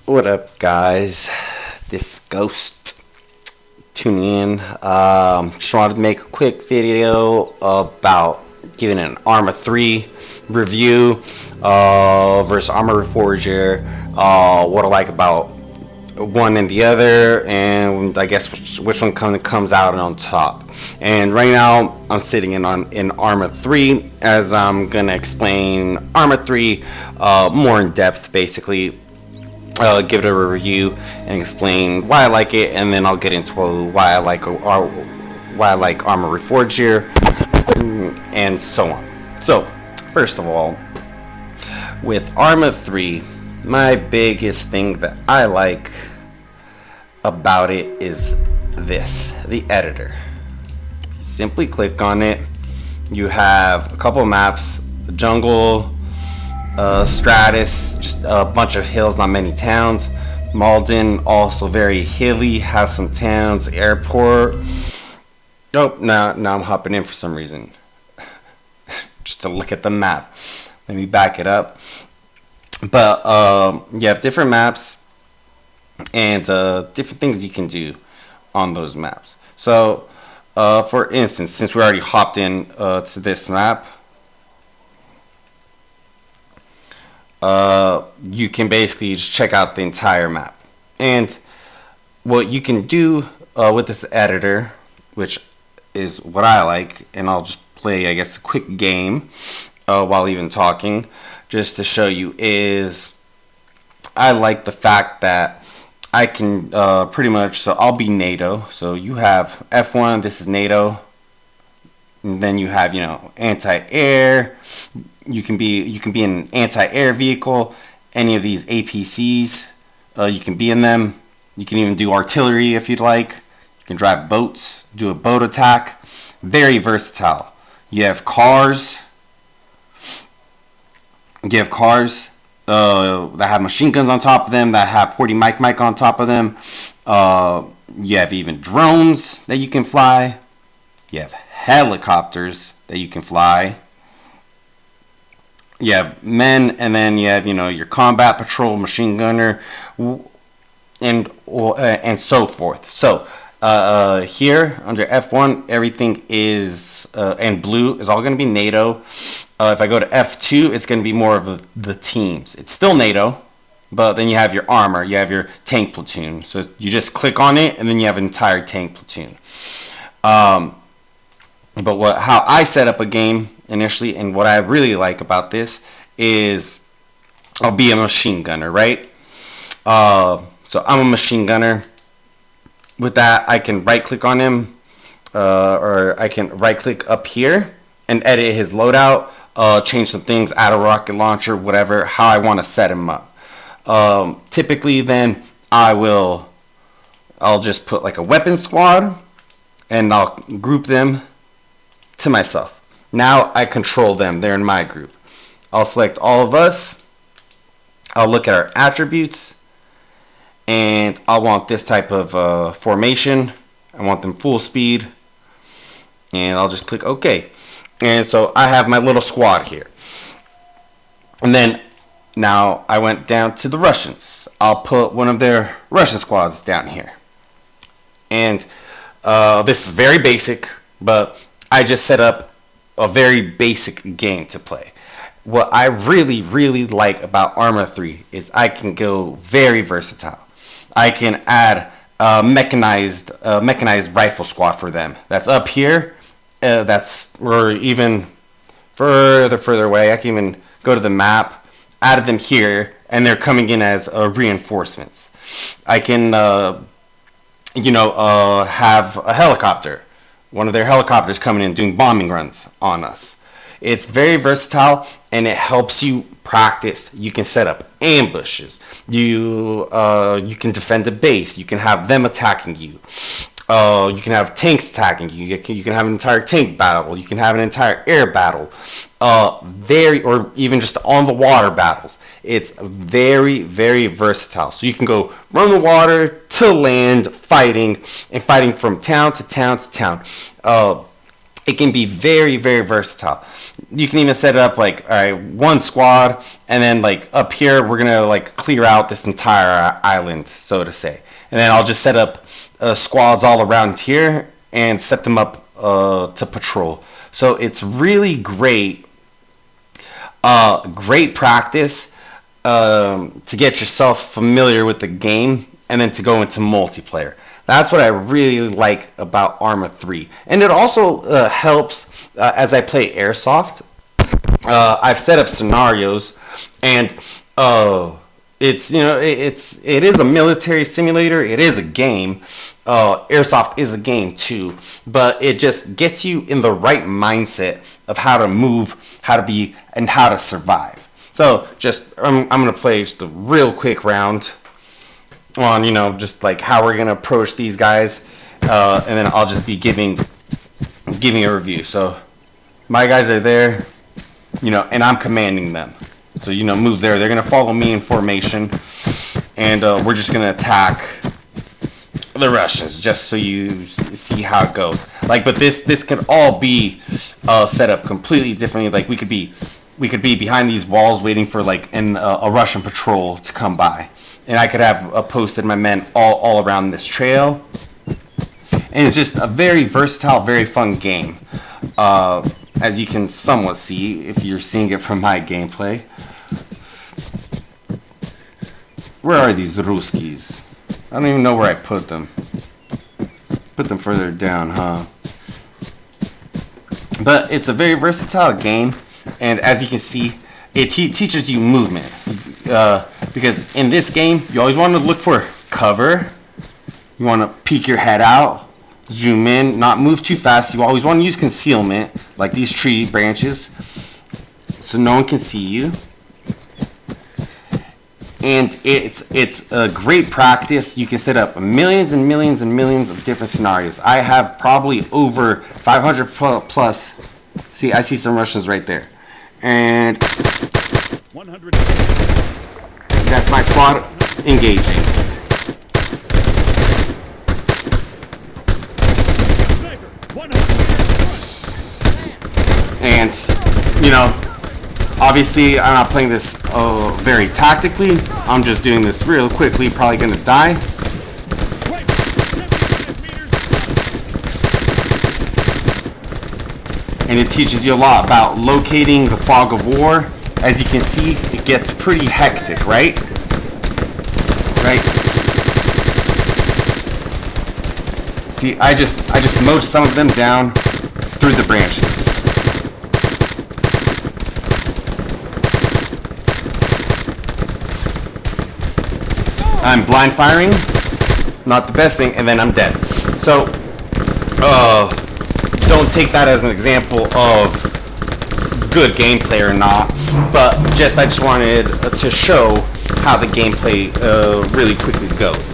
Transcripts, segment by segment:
What up, guys? This Ghost tuning in. Just wanted to make a quick video about giving an Arma 3 review versus Arma Reforger. What I like about one and the other, and I guess which one comes out on top. And right now, I'm sitting in Arma 3 as I'm gonna explain Arma 3 more in depth, basically. Give it a review and explain why I like it, and then I'll get into why I like Arma Reforger and so on. So, first of all, with Arma 3, my biggest thing that I like about it is the editor. Simply click on it. You have a couple maps: jungle, Stratus, just a bunch of hills, not many towns. Malden, also very hilly, has some towns. Airport. Oh, now I'm hopping in for some reason. Just to look at the map. Let me back it up. But you have different maps and different things you can do on those maps. So, for instance, since we already hopped in to this map, you can basically just check out the entire map. And what you can do with this editor, which is what I like, and I'll just play, I guess, a quick game while even talking, just to show you, is I like the fact that I can pretty much, so I'll be NATO. So you have F1, this is NATO. And then you have, anti-air. You can be in an anti-air vehicle. Any of these APCs, you can be in them. You can even do artillery if you'd like. You can drive boats, do a boat attack. Very versatile. You have cars. That have machine guns on top of them, that have 40 mic on top of them. You have even drones that you can fly. You have helicopters that you can fly. You have men, and then you have your combat patrol machine gunner, and so forth. So here under F1, everything is and blue is all going to be NATO. If I go to F2, it's going to be more of the teams. It's still NATO, but then you have your armor, you have your tank platoon. So you just click on it, and then you have an entire tank platoon. But how I set up a game initially, and what I really like about this is I'll be a machine gunner, right? So I'm a machine gunner. With that, I can right click on him, or I can right click up here and edit his loadout, change some things, add a rocket launcher, whatever, how I want to set him up. Typically then I'll just put like a weapon squad, and I'll group them to myself. Now I control them. They're in my group. I'll select all of us. I'll look at our attributes, and I want this type of formation. I want them full speed, and I'll just click OK. And so I have my little squad here. And then now I went down to the Russians. I'll put one of their Russian squads down here. And this is very basic, but I just set up a very basic game to play. What I really, really like about Arma 3 is I can go very versatile. I can add a mechanized rifle squad for them. That's up here. Or even further away. I can even go to the map, add them here, and they're coming in as reinforcements. I can, have a helicopter. One of their helicopters coming in doing bombing runs on us. It's very versatile, and it helps you practice. You can set up ambushes. You can defend a base. You can have them attacking you. You can have tanks attacking you. You can have an entire tank battle. You can have an entire air battle. Or even just on the water battles. It's very, very versatile. So you can go from the water to land, fighting from town to town to town. it can be very, very versatile. You can even set it up like, all right, one squad, and then like up here we're gonna like clear out this entire island, so to say, and then I'll just set up squads all around here and set them up to patrol. So it's really great, great practice to get yourself familiar with the game, and then to go into multiplayer. That's what I really like about Arma 3. And it also helps as I play Airsoft. I've set up scenarios, and it's, you know, it is a military simulator. It is a game. Airsoft is a game too, but it just gets you in the right mindset of how to move, how to be, and how to survive. So I'm gonna play just a real quick round on, you know, just like how we're gonna approach these guys, and then I'll just be giving a review. So my guys are there, you know, and I'm commanding them. So, you know, move there. They're gonna follow me in formation, and we're just gonna attack the Russians, just so you see how it goes. Like, but this could all be set up completely differently. Like, we could be behind these walls waiting for like a Russian patrol to come by. And I could have posted my men all around this trail. And it's just a very versatile, very fun game. As you can somewhat see if you're seeing it from my gameplay. Where are these Ruskies? I don't even know where I put them. Put them further down, huh? But it's a very versatile game. And as you can see, it teaches you movement. Because in this game, you always want to look for cover. You want to peek your head out, zoom in, not move too fast. You always want to use concealment, like these tree branches, so no one can see you. And it's a great practice. You can set up millions and millions and millions of different scenarios. I have probably over 500 plus. See, I see some Russians right there. And 100. That's my squad engaging. And, you know, obviously I'm not playing this very tactically. I'm just doing this real quickly, probably gonna die. And it teaches you a lot about locating the fog of war. As you can see, it gets pretty hectic, right? Right? See, I just mowed some of them down through the branches. I'm blind firing, not the best thing, and then I'm dead. So, don't take that as an example of good gameplay or not, but I just wanted to show how the gameplay really quickly goes.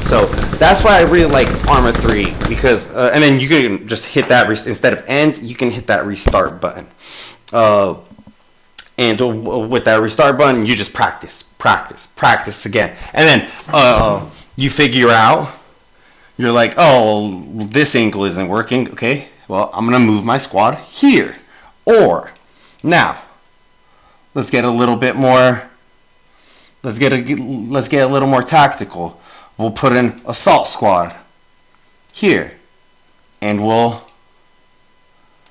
So that's why I really like Arma 3, because and then you can just hit that instead of end, you can hit that restart button, and with that restart button, you just practice again, and then you figure out, you're like, oh, this angle isn't working. Okay, well, I'm gonna move my squad here, or now let's get a little bit more. Let's get a little more tactical. We'll put an assault squad here, and we'll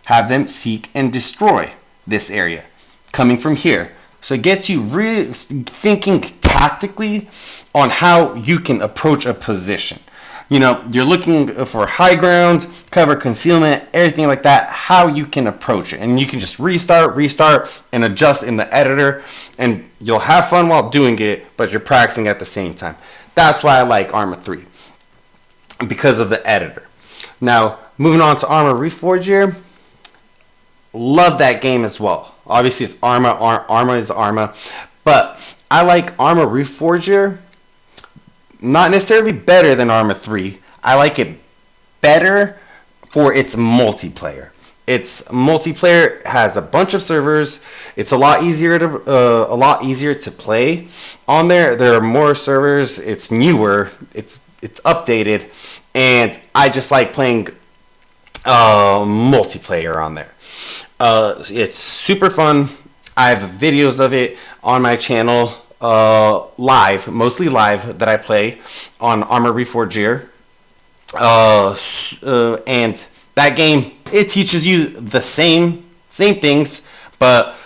have them seek and destroy this area coming from here. So it gets you really thinking tactically on how you can approach a position. You know, you're looking for high ground, cover, concealment, everything like that, how you can approach it. And you can just restart, and adjust in the editor, and you'll have fun while doing it, but you're practicing at the same time. That's why I like Arma 3, because of the editor. Now, moving on to Arma Reforger, love that game as well. Obviously, it's Arma. Arma is Arma, but I like Arma Reforger. Not necessarily better than Arma 3. I like it better for its multiplayer. Its multiplayer has a bunch of servers. It's a lot easier to play on there. There are more servers. It's newer. It's updated, and I just like playing multiplayer on there. It's super fun. I have videos of it on my channel, mostly live, that I play on Arma Reforger. And that game, it teaches you the same things, but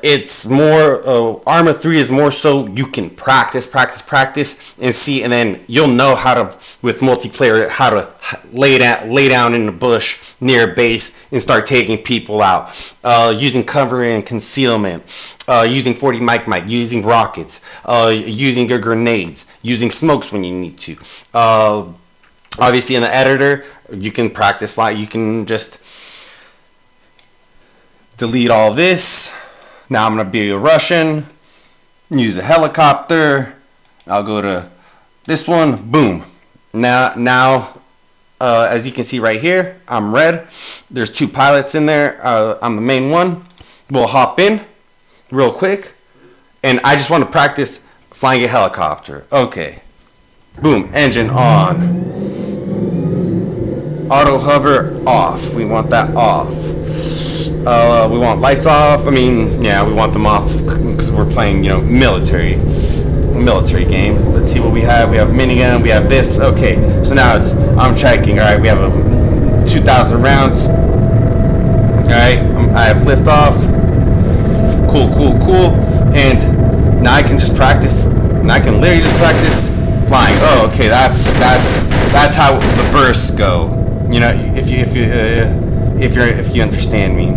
it's more Arma 3 is more so you can practice and see, and then you'll know how to, with multiplayer, how to lay down in the bush near a base and start taking people out, using cover and concealment, using 40 mic, using rockets, using your grenades, using smokes when you need to. Obviously in the editor you can practice fly. You can just delete all this. Now I'm going to be a Russian, use a helicopter. I'll go to this one. Boom. Now, as you can see right here, I'm red. There's 2 pilots in there. I'm the main one. We'll hop in real quick. And I just want to practice flying a helicopter. Okay. Boom. Engine on. Auto hover off. We want that off. We want lights off. I mean, yeah, we want them off because we're playing, military game. Let's see what we have. We have minigun. We have this. Okay, so now I'm checking. All right, we have 2,000 rounds. All right, I have liftoff. Cool. And now I can just practice. And I can literally just practice flying. Oh, okay, that's how the bursts go. If you understand me.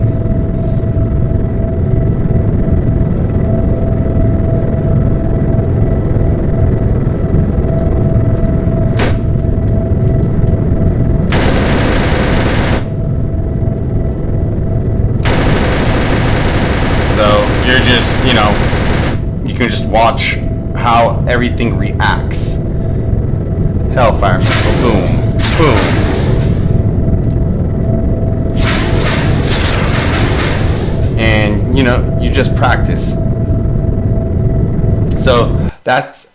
So you're just, you can just watch how everything reacts. Hellfire missile, boom. And you just practice. So that's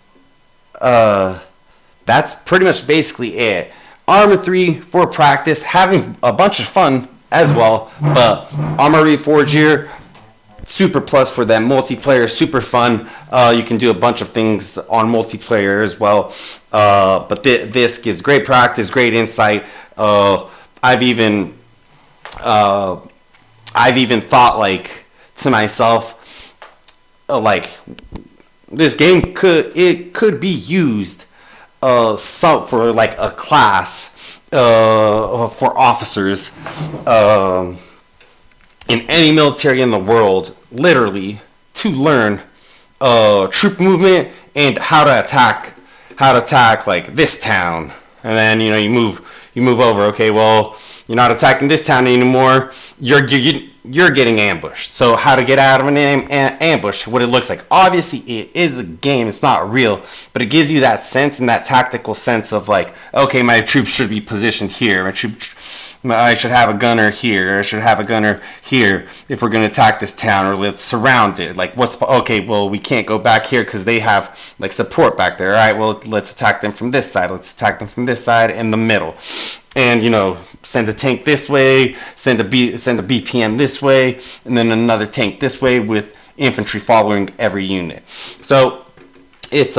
pretty much basically it. Arma 3 for practice, having a bunch of fun as well, but Arma Reforger super plus for that multiplayer, super fun. You can do a bunch of things on multiplayer as well, but this gives great practice, great insight. I've even thought to myself, this game could be used for a class for officers in any military in the world, literally, to learn troop movement and how to attack this town. And then you move over. Okay, well, you're not attacking this town anymore. You're getting ambushed. So how to get out of an ambush, what it looks like. Obviously, it is a game. It's not real. But it gives you that sense and that tactical sense of okay, my troops should be positioned here. I should have a gunner here. I should have a gunner here if we're going to attack this town, or let's surround it. Okay, well, we can't go back here because they have support back there. All right, well, let's attack them from this side. Let's attack them from this side in the middle. And send a tank this way, send a BPM this way, and then another tank this way with infantry following every unit. So it's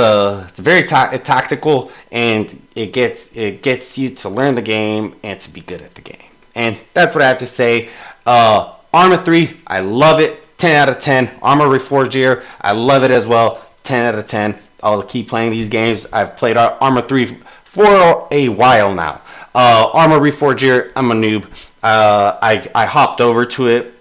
very tactical, and it gets you to learn the game and to be good at the game. And that's what I have to say. Arma 3, I love it. 10 out of 10. Arma Reforger, I love it as well. 10 out of 10. I'll keep playing these games. I've played Arma 3 for a while now. Arma Reforger, I'm a noob. I hopped over to it,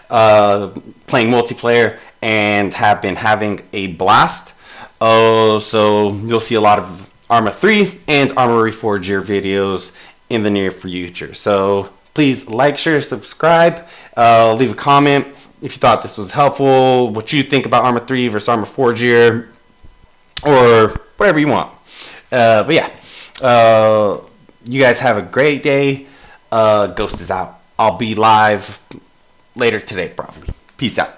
playing multiplayer, and have been having a blast. So you'll see a lot of Arma 3 and Arma Reforger videos in the near future. So please like, share, subscribe, leave a comment if you thought this was helpful, what you think about Arma 3 versus Arma Reforger, or whatever you want. But yeah, you guys have a great day. Ghost is out. I'll be live later today, probably. Peace out.